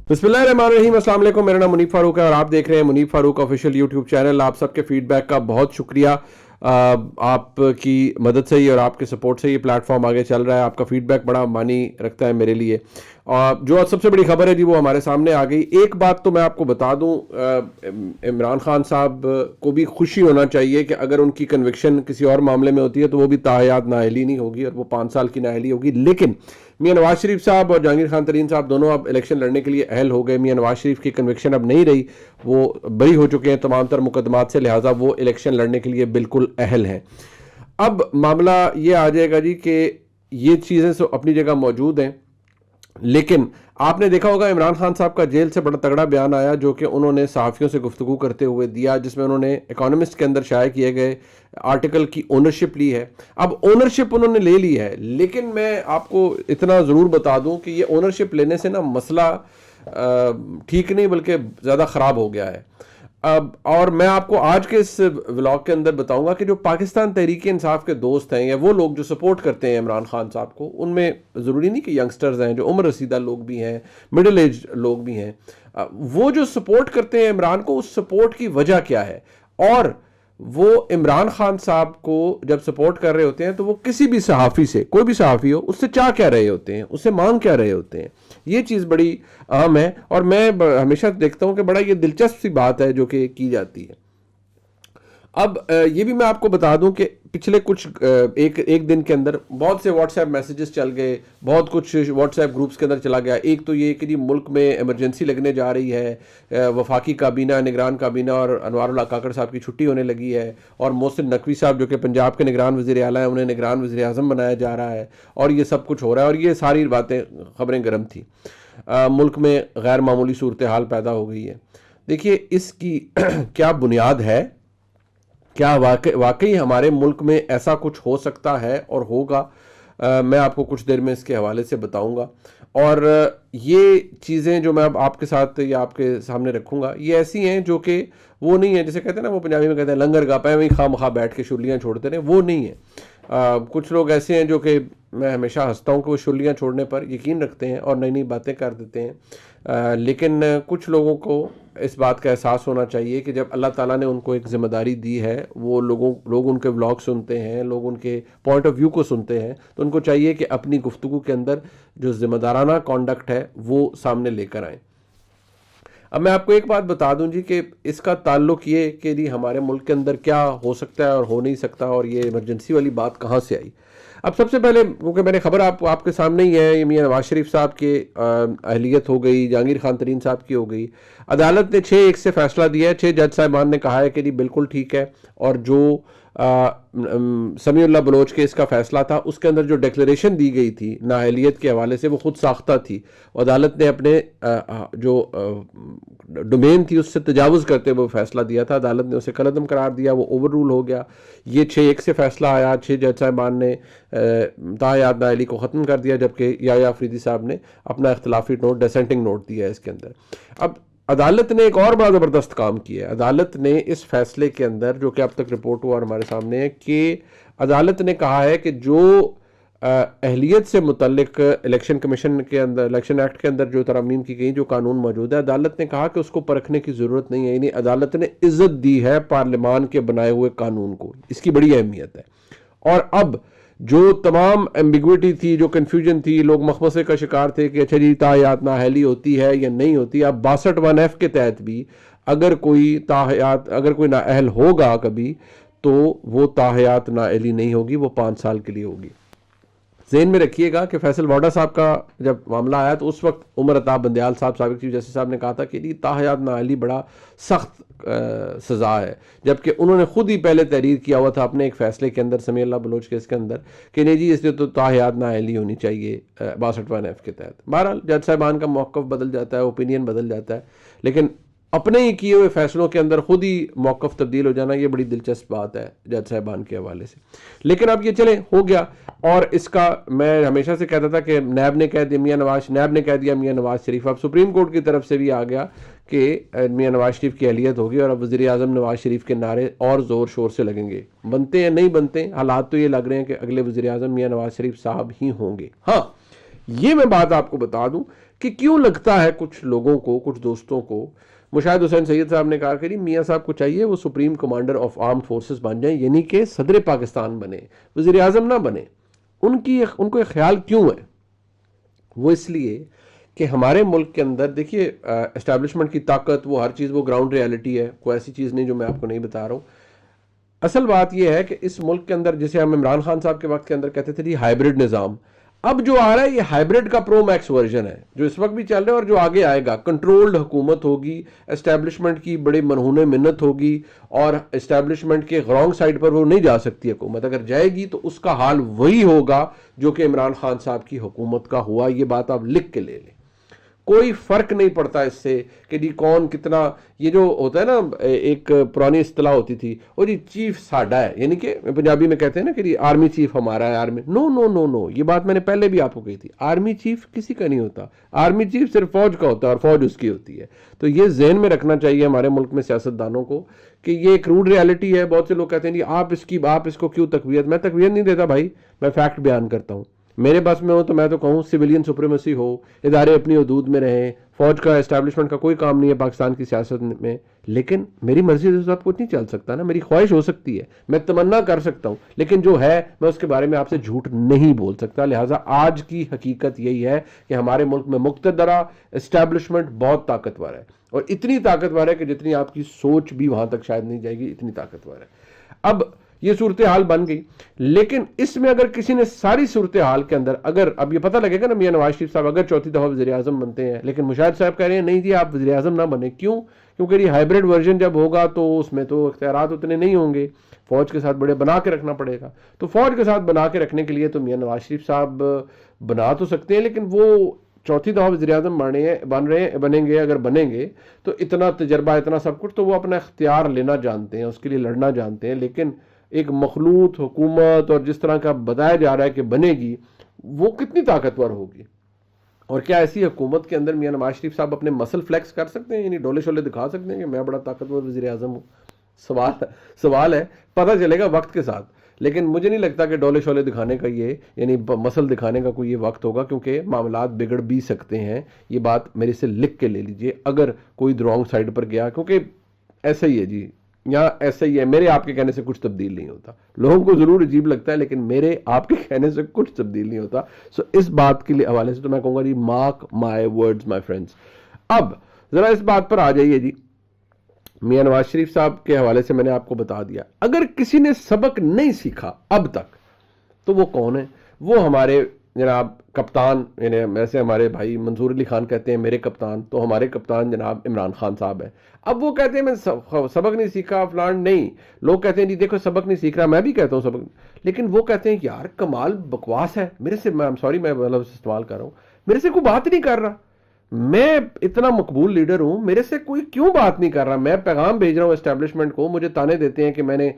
बिस्मिल्लाहिर्रहमानिर्रहीम, अस्सलाम वालेकुम। मेरा नाम मुनीफ फारूक है और आप देख रहे हैं Munif Farooq official YouTube channel. आप सबके फीडबैक का बहुत शुक्रिया। आपकी मदद से ही और आपके सपोर्ट से ये प्लेटफॉर्म आगे चल रहा है। आपका फीडबैक बड़ा मानी रखता है मेरे लिए। और जो सबसे बड़ी खबर है जी वो हमारे सामने आ गई। एक बात तो मैं आपको बता दूं, इमरान खान साहब को भी खुशी होना चाहिए कि अगर उनकी कन्विक्शन किसी और मामले में होती है तो वो भी ताहयात नाअहली नहीं होगी और वो 5 साल की नाअहली होगी। लेकिन मियां नवाज शरीफ साहब और जहांगीर खान तरीन साहब दोनों अब इलेक्शन लड़ने के लिए अहल हो गए। मियां नवाज शरीफ की कन्विक्शन अब नहीं रही, वो बरी हो चुके हैं तमाम तर मुकदमात से, लिहाजा वो इलेक्शन लड़ने के लिए बिल्कुल अहल हैं। अब मामला ये आ जाएगा जी कि ये चीज़ें अपनी जगह मौजूद हैं, लेकिन आपने देखा होगा इमरान खान साहब का जेल से बड़ा तगड़ा बयान आया जो कि उन्होंने सहाफ़ियों से गुफ्तगू करते हुए दिया, जिसमें उन्होंने इकोनॉमिस्ट के अंदर शाये किए गए आर्टिकल की ओनरशिप ली है। अब ओनरशिप उन्होंने ले ली है, लेकिन मैं आपको इतना ज़रूर बता दूं कि ये ओनरशिप लेने से ना मसला ठीक नहीं बल्कि ज़्यादा ख़राब हो गया है। अब और मैं आपको आज के इस व्लॉग के अंदर बताऊंगा कि जो पाकिस्तान तहरीक इंसाफ के दोस्त हैं या वो लोग जो सपोर्ट करते हैं इमरान खान साहब को, उनमें ज़रूरी नहीं कि यंगस्टर्स हैं, जो उम्र रसीदा लोग भी हैं, मिडिल एज लोग भी हैं, वो जो सपोर्ट करते हैं इमरान को, उस सपोर्ट की वजह क्या है और वो इमरान खान साहब को जब सपोर्ट कर रहे होते हैं तो वो किसी भी सहाफ़ी से, कोई भी सहाफ़ी हो, उससे चाह क्या रहे होते हैं, उससे मांग क्या रहे होते हैं। ये चीज़ बड़ी अहम है और मैं हमेशा देखता हूं कि बड़ा ये दिलचस्प सी बात है जो कि की जाती है। अब ये भी मैं आपको बता दूं कि पिछले कुछ एक दिन के अंदर बहुत से व्हाट्सएप मैसेजेस चल गए, बहुत कुछ व्हाट्सएप ग्रुप्स के अंदर चला गया। एक तो ये कि जी मुल्क में इमरजेंसी लगने जा रही है, वफाकी काबीना, निगरान काबीना और अनवारुल्लाह काकड़ साहब की छुट्टी होने लगी है और मोहसिन नकवी साहब जो कि पंजाब के निगरान वज़ीर आला हैं, उन्हें निगरान वज़ीर आज़म बनाया जा रहा है और ये सब कुछ हो रहा है। और ये सारी बातें, खबरें गर्म थी। मुल्क में गैर मामूली सूरत हाल पैदा हो गई है। देखिए इसकी क्या बुनियाद है, क्या वाकई हमारे मुल्क में ऐसा कुछ हो सकता है और होगा, मैं आपको कुछ देर में इसके हवाले से बताऊंगा। और ये चीज़ें जो मैं अब आपके साथ या आपके सामने रखूंगा ये ऐसी हैं जो कि वो नहीं है, जैसे कहते हैं ना, वो पंजाबी में कहते हैं लंगर गा पाए वहीं खाम खा बैठ के शुलियाँ छोड़ते रहे, वो नहीं है। कुछ लोग ऐसे हैं जो कि मैं हमेशा हंसता हूँ कि वो शुलियाँ छोड़ने पर यकीन रखते हैं और नई नई बातें कर देते हैं। लेकिन कुछ लोगों को इस बात का एहसास होना चाहिए कि जब अल्लाह ताला ने उनको एक ज़िम्मेदारी दी है, वो लोग उनके व्लॉग सुनते हैं, लोग उनके पॉइंट ऑफ व्यू को सुनते हैं, तो उनको चाहिए कि अपनी गुफ्तगू के अंदर जो ज़िम्मेदाराना कॉन्डक्ट है वो सामने लेकर आएँ। अब मैं आपको एक बात बता दूं जी कि इसका ताल्लुक ये कि जी हमारे मुल्क के अंदर क्या हो सकता है और हो नहीं सकता और ये इमरजेंसी वाली बात कहाँ से आई। अब सबसे पहले, क्योंकि मैंने खबर आपके सामने ही है, मियां नवाज शरीफ साहब के अहलियत हो गई, जहांगीर खान तरीन साहब की हो गई। अदालत ने 6-1 से फैसला दिया है। 6 जज साहिबान ने कहा है कि जी बिल्कुल ठीक है। और जो समीउल्लाह बलोच के इसका फैसला था उसके अंदर जो डिक्लेरेशन दी गई थी नाअहलियत के हवाले से, वो खुद साख्ता थी। अदालत ने अपने जो डोमेन थी उससे तजावुज़ करते हुए फैसला दिया था, अदालत ने उसे कलअदम करार दिया, वो ओवर रूल हो गया। ये 6-1 से फैसला आया। 6 जज साहिबान ने ताहयात नाअहली को ख़त्म कर दिया, जबकि याया अफरीदी साहब ने अपना इख्तिलाफी नोट, डिसेंटिंग नोट दिया है इसके अंदर। अब अदालत ने एक और बड़ा ज़बरदस्त काम किया है। अदालत ने इस फैसले के अंदर, जो कि अब तक रिपोर्ट हुआ और हमारे सामने है, कि अदालत ने कहा है कि जो अहलियत से मुतल्लिक इलेक्शन कमीशन के अंदर, इलेक्शन एक्ट के अंदर जो तरमीम की गई, जो कानून मौजूद है, अदालत ने कहा कि उसको परखने की ज़रूरत नहीं है। यानी अदालत ने इज्जत दी है पार्लियामान के बनाए हुए कानून को। इसकी बड़ी अहमियत है। और अब जो तमाम एम्बिग्विटी थी, जो कन्फ्यूजन थी, लोग मखमसे का शिकार थे कि अच्छा जी ताहयात नाअहली होती है या नहीं होती। अब 62(1)(f) के तहत भी अगर कोई नाअहल होगा कभी, तो वो ताहयात नाअहली नहीं होगी, वो 5 साल के लिए होगी। ज़हन में रखिएगा कि फैसल वाडा साहब का जब मामला आया तो उस वक्त उमर अताब बंदयाल साहब, साबिक चीफ जस्टिस साहब ने कहा था कि जी ताहयात नाअहली बड़ा सख्त सज़ा है, जबकि उन्होंने खुद ही पहले तहरीर किया हुआ था अपने एक फ़ैसले के अंदर, समीउल्लाह बलोच केस के अंदर, कि नहीं जी इसलिए तो ताहयात नाअहली होनी चाहिए 62(1)(f) के तहत। बहरहाल जज साहिबान का मौक़िफ़ बदल जाता है, ओपिनियन बदल जाता है, लेकिन अपने ही किए हुए फैसलों के अंदर खुद ही मौक़िफ़ तब्दील हो जाना, ये बड़ी दिलचस्प बात है जज साहिबान के हवाले से। लेकिन अब ये चले, हो गया। और इसका मैं हमेशा से कहता था कि नैब ने कह दिया मियां नवाज शरीफ। अब सुप्रीम कोर्ट की तरफ से भी आ गया कि मियां नवाज शरीफ की अहलियत होगी और अब वज़ीर आज़म नवाज शरीफ के नारे और ज़ोर शोर से लगेंगे। बनते हैं नहीं बनते, हालात तो ये लग रहे हैं कि अगले वज़ीर आज़म मियां नवाज शरीफ साहब ही होंगे। हाँ, ये मैं बात आपको बता दूं कि क्यों लगता है कुछ लोगों को, कुछ दोस्तों को। मुशाहिद हुसैन सैयद साहब ने कहा कि मियाँ साहब को चाहिए वो supreme commander of armed forces बन जाएं, यानी कि सदर पाकिस्तान बने, वजीर आजम ना बने। उनको एक ख्याल क्यों है? वो इसलिए कि हमारे मुल्क के अंदर देखिए एस्टैब्लिशमेंट की ताकत, वो हर चीज़, वो ग्राउंड रियलिटी है, कोई ऐसी चीज़ नहीं जो मैं आपको नहीं बता रहा हूँ। असल बात यह है कि इस मुल्क के अंदर, जिसे हम इमरान खान साहब के वक्त के अंदर कहते थे जी हाइब्रिड निज़ाम, अब जो आ रहा है ये हाइब्रिड का प्रो मैक्स वर्जन है, जो इस वक्त भी चल रहा है और जो आगे आएगा। कंट्रोल्ड हुकूमत होगी, एस्टैब्लिशमेंट की बड़ी मनहूने मिन्नत होगी, और एस्टैब्लिशमेंट के रॉन्ग साइड पर वो नहीं जा सकती हुकूमत। अगर जाएगी तो उसका हाल वही होगा जो कि इमरान खान साहब की हुकूमत का हुआ। ये बात आप लिख के ले लें, कोई फर्क नहीं पड़ता इससे कि जी कौन कितना। ये जो होता है ना, एक पुरानी इस्तिलाह होती थी, वो जी चीफ साडा है, यानी कि पंजाबी में कहते हैं ना कि जी आर्मी चीफ हमारा है, army. No no no no, ये बात मैंने पहले भी आपको कही थी। आर्मी चीफ किसी का नहीं होता, आर्मी चीफ सिर्फ फौज का होता है और फौज उसकी होती है। तो ये जहन में रखना चाहिए हमारे मुल्क में सियासतदानों को कि ये एक रूड रियलिटी है। बहुत से लोग कहते हैं जी आप इसको क्यों तकवीयत। मैं तकवीयत नहीं देता भाई, मैं फैक्ट बयान करता हूँ। मेरे बस में हो तो मैं तो कहूँ सिविलियन सुप्रीमेसी हो, इदारे अपनी हदूद में रहें, फौज का एस्टैब्लिशमेंट का कोई काम नहीं है पाकिस्तान की सियासत में। लेकिन मेरी मर्जी से सब कुछ नहीं चल सकता ना, मेरी ख्वाहिश हो सकती है, मैं तमन्ना कर सकता हूँ, लेकिन जो है मैं उसके बारे में आपसे झूठ नहीं बोल सकता। लिहाजा आज की हकीकत यही है कि हमारे मुल्क में मुक्तदरा एस्टैब्लिशमेंट बहुत ताकतवर है, और इतनी ताकतवर है कि जितनी आपकी सोच भी वहां तक शायद नहीं जाएगी, इतनी ताकतवर है। अब ये सूरत हाल बन गई, लेकिन इसमें अगर किसी ने सारी सूरत हाल के अंदर, अगर अब ये पता लगेगा ना मियां नवाज शरीफ साहब अगर चौथी दफा वज़ीर आज़म बनते हैं, लेकिन मुशाहिद साहब कह रहे हैं नहीं जी आप वज़ीर आज़म ना बने। क्यों? क्योंकि ये हाइब्रिड वर्जन जब होगा तो उसमें तो इख्तियारात उतने नहीं होंगे, फौज के साथ बड़े बना के रखना पड़ेगा। तो फौज के साथ बना के रखने के लिए तो मियां नवाज शरीफ साहब बना तो सकते हैं, लेकिन वो चौथी दफा वज़ीर आज़म बनेंगे, अगर बनेंगे तो इतना तजर्बा, इतना सब कुछ, तो वो अपना इख्तियार लेना जानते हैं, उसके लिए लड़ना जानते हैं। लेकिन एक मखलूत हुकूमत, और जिस तरह का बताया जा रहा है कि बनेगी, वो कितनी ताकतवर होगी? और क्या ऐसी हुकूमत के अंदर मियां नवाज शरीफ साहब अपने मसल फ्लेक्स कर सकते हैं, यानी डोले शोले दिखा सकते हैं कि मैं बड़ा ताकतवर वज़ीर आज़म हूँ? सवाल है, पता चलेगा वक्त के साथ। लेकिन मुझे नहीं लगता कि डोले शोले दिखाने का ये, यानी मसल दिखाने का कोई ये वक्त होगा, क्योंकि मामलात बिगड़ भी सकते हैं। ये बात मेरे से लिख के ले लीजिए, अगर कोई रॉन्ग साइड पर गया, क्योंकि ऐसा ही है जी, यहाँ ऐसा ही है। मेरे आपके कहने से कुछ तब्दील नहीं होता, लोगों को जरूर अजीब लगता है, लेकिन मेरे आपके कहने से कुछ तब्दील नहीं होता। सो इस बात के लिए हवाले से तो मैं कहूँगा जी mark my words my friends. अब जरा इस बात पर आ जाइए जी, मियां नवाज शरीफ साहब के हवाले से मैंने आपको बता दिया। अगर किसी ने सबक नहीं सीखा अब तक, तो वो कौन है? वो हमारे जनाब कप्तान, यानी वैसे हमारे भाई मंसूर अली खान कहते हैं मेरे कप्तान, तो हमारे कप्तान जनाब इमरान खान साहब है। अब वो कहते हैं मैं सबक नहीं सीखा फलान, नहीं, लोग कहते हैं जी देखो सबक नहीं सीख रहा, मैं भी कहता हूँ सबक, लेकिन वो कहते हैं यार कमाल बकवास है मेरे से, मैं सॉरी मैं मतलब इस्तेमाल कर रहा हूँ, मेरे से कोई बात नहीं कर रहा, मैं इतना मकबूल लीडर हूं, मेरे से कोई क्यों बात नहीं कर रहा? मैं पैगाम भेज रहा हूं एस्टैब्लिशमेंट को, मुझे ताने देते हैं कि मैंने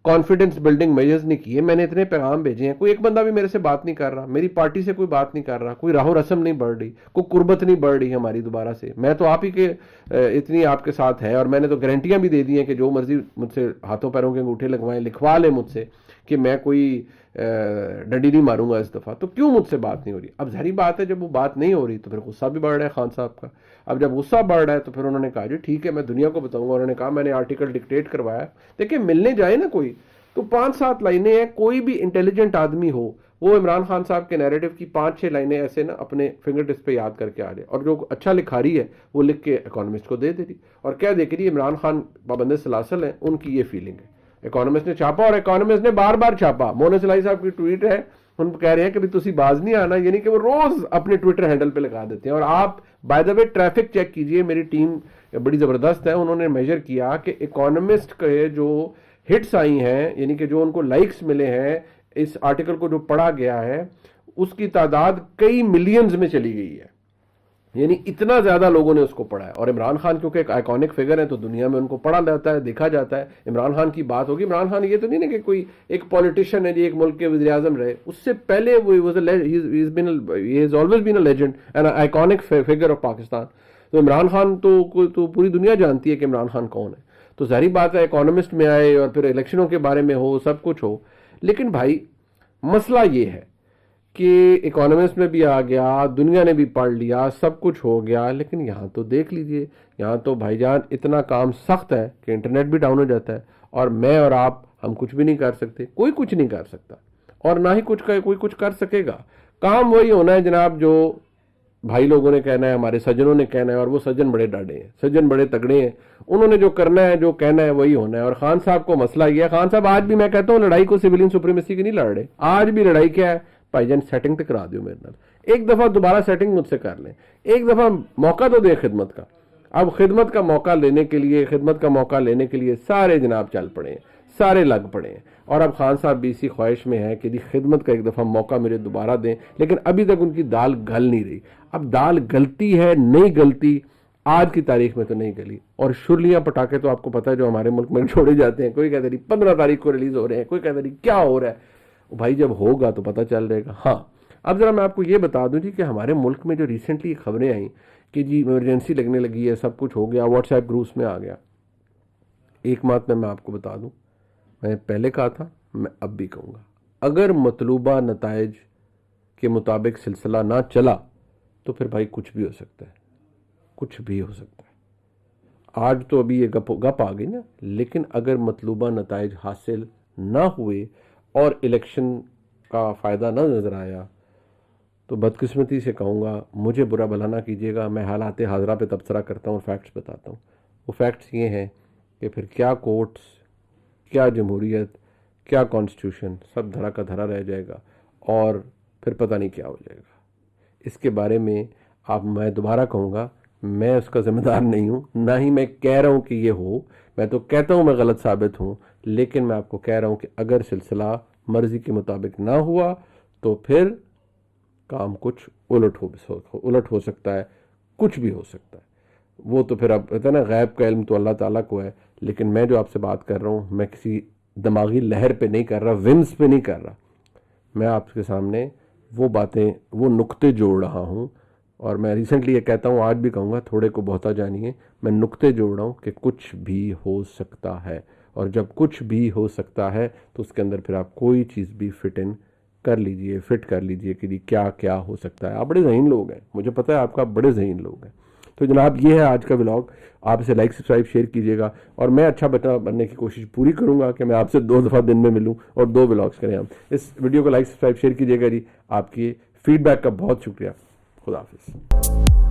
कॉन्फिडेंस बिल्डिंग मेजर्स नहीं किए, मैंने इतने पैगाम भेजे हैं, कोई एक बंदा भी मेरे से बात नहीं कर रहा, मेरी पार्टी से कोई बात नहीं कर रहा, कोई राहो रस्म नहीं बढ़ रही, कोई कुर्बत नहीं बढ़ रही हमारी दोबारा से। मैं तो आप ही के इतनी आपके साथ है, और मैंने तो गारंटियां भी दे दी हैं कि जो मर्जी मुझसे हाथों पैरों के अंगूठे लगवाएं, लिखवा लें मुझसे कि मैं कोई डंडी नहीं मारूंगा इस दफा। तो क्यों मुझसे बात नहीं हो रही? अब जहरी बात है, जब वो बात नहीं हो रही तो फिर गुस्सा भी बढ़ रहा है खान साहब का। अब जब गुस्सा बढ़ रहा है तो फिर उन्होंने कहा जी ठीक है मैं दुनिया को बताऊंगा। उन्होंने कहा मैंने आर्टिकल डिक्टेट करवाया। देखिए मिलने जाए ना कोई तो 5-7 लाइनें हैं, कोई भी इंटेलिजेंट आदमी हो वो इमरान खान साहब के नैरेटिव की 5-6 लाइनें ऐसे ना अपने फिंगर टिप्स पे याद करके आ जाए, और जो अच्छा लिखा रही है वो लिख के इकोनॉमिस्ट को दे रही, और क्या देख रही है इमरान खान पाबंद सलासल है, उनकी ये फीलिंग है। इकोनॉमिस्ट ने छापा, और इकोनॉमिस्ट ने बार बार छापा। मोहन सलाई साहब की ट्वीट है, उन कह रहे हैं कि भी तुसी बाज नहीं आना, यानी कि वो रोज अपने ट्विटर हैंडल पे लगा देते हैं। और आप by the way traffic check कीजिए, मेरी टीम बड़ी जबरदस्त है, उन्होंने मेजर किया कि इकोनॉमिस्ट के जो हिट्स आई हैं, यानी कि जो उनको लाइक्स मिले हैं इस आर्टिकल को जो पढ़ा गया है, उसकी तादाद कई मिलियंस में चली गई है, यानी इतना ज्यादा लोगों ने उसको पढ़ा है। और इमरान खान क्योंकि एक आइकॉनिक फिगर है तो दुनिया में उनको पढ़ा जाता है, देखा जाता है। इमरान खान की बात होगी, इमरान खान ये तो नहीं ना कि कोई एक पॉलिटिशियन है जी, एक मुल्क के वज़ीर आज़म रहे, उससे पहले वो ही has always been a legend and iconic figure of Pakistan. तो इमरान खान तो पूरी दुनिया जानती है कि इमरान खान कौन है। तो जाहिर बात है इकोनॉमिस्ट में आए और फिर इलेक्शनों के बारे में हो, सब कुछ हो, लेकिन भाई मसला ये है कि इकोनॉमिस्ट में भी आ गया, दुनिया ने भी पढ़ लिया, सब कुछ हो गया, लेकिन यहाँ तो देख लीजिए, यहाँ तो भाईजान इतना काम सख्त है कि इंटरनेट भी डाउन हो जाता है और मैं और आप हम कुछ भी नहीं कर सकते, कोई कुछ नहीं कर सकता और ना ही कोई कुछ कर सकेगा। काम वही होना है जनाब जो भाई लोगों ने कहना है, हमारे सज्जनों ने कहना है, और वो सज्जन बड़े डाढ़े हैं, सज्जन बड़े तगड़े हैं, उन्होंने जो करना है जो कहना है वही होना है। और खान साहब को मसला ये है, खान साहब आज भी मैं कहता हूँ लड़ाई को सिविलियन सुप्रीमेसी की नहीं लड़ रहे, आज भी लड़ाई क्या है, भाईजान सेटिंग तक करा दो मेरे नाल, एक दफा दोबारा सेटिंग मुझसे कर लें, एक दफा मौका तो दे खिदमत का। अब खिदमत का मौका लेने के लिए, खिदमत का मौका लेने के लिए सारे जनाब चल पड़े हैं, सारे लग पड़े हैं। और अब खान साहब भी इसी ख्वाहिश में है कि जी खिदमत का एक दफ़ा मौका मेरे दोबारा दें, लेकिन अभी तक उनकी दाल गल नहीं रही। अब दाल गलती है नहीं गलती, आज की तारीख में तो नहीं गली। और शुरलियाँ पटाखे तो आपको पता है जो हमारे मुल्क में छोड़े जाते हैं, कोई कहते नहीं 15 तारीख को रिलीज हो रहे हैं, कोई कहते नहीं क्या हो रहा है, भाई जब होगा तो पता चल रहेगा। हाँ, अब ज़रा मैं आपको ये बता दूं जी कि हमारे मुल्क में जो रिसेंटली खबरें आई कि जी इमरजेंसी लगने लगी है, सब कुछ हो गया, व्हाट्सएप ग्रुप्स में आ गया। एक बात मैं आपको बता दूं, मैंने पहले कहा था, मैं अब भी कहूँगा, अगर मतलूबा नताइज के मुताबिक सिलसिला ना चला तो फिर भाई कुछ भी हो सकता है, कुछ भी हो सकता है। आज तो अभी ये गप आ गई ना, लेकिन अगर मतलूबा नताइज हासिल ना हुए और इलेक्शन का फ़ायदा ना नज़र आया तो बदकिस्मती से कहूँगा, मुझे बुरा भला ना कीजिएगा, मैं हालात हाजरा पे तबसरा करता हूँ और फैक्ट्स बताता हूँ। वो फैक्ट्स ये हैं कि फिर क्या कोर्ट्स, क्या जमहूरियत, क्या कॉन्स्टिट्यूशन, सब धरा का धरा रह जाएगा और फिर पता नहीं क्या हो जाएगा। इसके बारे में आप, मैं दोबारा कहूँगा, मैं उसका ज़िम्मेदार नहीं हूँ, ना ही मैं कह रहा हूँ कि ये हो, मैं तो कहता हूँ मैं गलत साबित हूँ, लेकिन मैं आपको कह रहा हूँ कि अगर सिलसिला मर्ज़ी के मुताबिक ना हुआ तो फिर काम कुछ उलट हो सकता है, कुछ भी हो सकता है। वो तो फिर अब कहते हैं ना, गैब का इल्म तो अल्लाह ताला को है, लेकिन मैं जो आपसे बात कर रहा हूँ मैं किसी दिमागी लहर पे नहीं कर रहा, विम्स पे नहीं कर रहा, मैं आपके सामने वो बातें, वो नुक्ते जोड़ रहा हूँ। और मैं रिसेंटली ये कहता हूँ, आज भी कहूँगा, थोड़े को बहुता जानिए, मैं नुक्ते जोड़ रहा हूँ कि कुछ भी हो सकता है। और जब कुछ भी हो सकता है तो उसके अंदर फिर आप कोई चीज़ भी फिट कर लीजिए कि क्या क्या हो सकता है। आप बड़े ज़हीन लोग हैं, मुझे पता है आपका बड़े ज़हीन लोग हैं। तो जनाब ये है आज का व्लॉग, आप इसे लाइक सब्सक्राइब शेयर कीजिएगा और मैं अच्छा बच्चा बनने की कोशिश पूरी करूंगा कि मैं आपसे 2 दफ़ा दिन में मिलूं और 2 व्लॉग्स करें हम। इस वीडियो को लाइक सब्सक्राइब शेयर कीजिएगा जी। आपकी फीडबैक का बहुत शुक्रिया। खुदा हाफिज़।